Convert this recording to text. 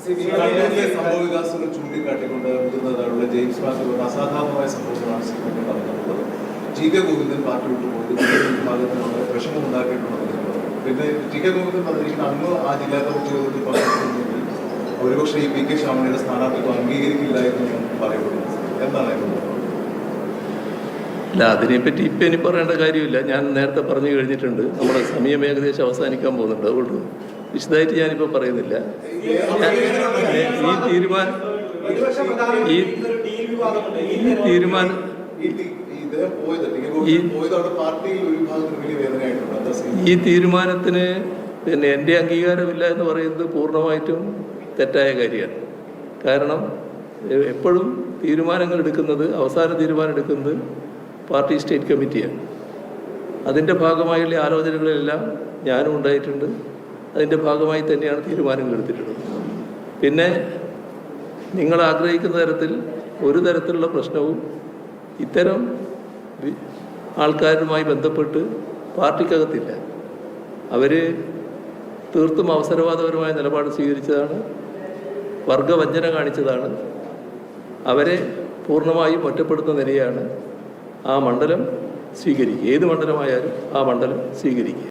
സംഭവ വികാസങ്ങൾ ചൂണ്ടിക്കാട്ടിക്കൊണ്ട് മുതിർന്നതായുള്ള ജെയിംസ് മാത്യു അസാധാരണമായ സംഭവങ്ങളാണ് ശ്രീമതി നടന്നത്. ടി.കെ. ഗോവിന്ദൻ പാർട്ടി വിട്ടുപോയത് വിഭാഗത്തിനുള്ള വിഷമം ഉണ്ടാക്കിയിട്ടുണ്ടെന്ന്. പിന്നെ ടി.കെ. ഗോവിന്ദൻ പറഞ്ഞിരിക്കുന്ന അന്ന് ആ ജില്ലാ കമ്മിറ്റി യോഗത്തിൽ പങ്കെടുക്കുന്നെങ്കിൽ ഒരുപക്ഷെ ഈ പി.കെ. ശ്യാമളയുടെ സ്ഥാനാർത്ഥിത്വം അംഗീകരിക്കില്ല എന്ന് പറയപ്പെടുന്നു. എന്താണ് അല്ല, അതിനെപ്പറ്റി ഇപ്പം ഇനി പറയേണ്ട കാര്യമില്ല. ഞാൻ നേരത്തെ പറഞ്ഞു കഴിഞ്ഞിട്ടുണ്ട്. നമ്മുടെ സമയം ഏകദേശം അവസാനിക്കാൻ പോകുന്നുണ്ട്. അതുകൊണ്ട് വിശദമായിട്ട് ഞാനിപ്പോൾ പറയുന്നില്ല. ഈ തീരുമാനത്തിന് പിന്നെ എൻ്റെ അംഗീകാരമില്ല എന്ന് പറയുന്നത് പൂർണ്ണമായിട്ടും തെറ്റായ കാര്യമാണ്. കാരണം എപ്പോഴും തീരുമാനങ്ങൾ എടുക്കുന്നത്, അവസാന തീരുമാനം എടുക്കുന്നത് പാർട്ടി സ്റ്റേറ്റ് കമ്മിറ്റിയാണ്. അതിൻ്റെ ഭാഗമായുള്ള ആലോചനകളിലെല്ലാം ഞാനും ഉണ്ടായിട്ടുണ്ട്. അതിൻ്റെ ഭാഗമായി തന്നെയാണ് തീരുമാനങ്ങൾ എടുത്തിട്ടുള്ളത്. പിന്നെ നിങ്ങൾ ആഗ്രഹിക്കുന്ന തരത്തിൽ ഒരു തരത്തിലുള്ള പ്രശ്നവും ഇത്തരം ആൾക്കാരുമായി ബന്ധപ്പെട്ട് പാർട്ടിക്കകത്തില്ല. അവർ തീർത്തും അവസരവാദപരമായ നിലപാട് സ്വീകരിച്ചതാണ്, വർഗവഞ്ചന കാണിച്ചതാണ്. അവരെ പൂർണ്ണമായും ഒറ്റപ്പെടുത്തുന്ന നിലയാണ് ആ മണ്ഡലം സ്വീകരിക്കുക. ഏത് മണ്ഡലമായാലും ആ മണ്ഡലം സ്വീകരിക്കുക.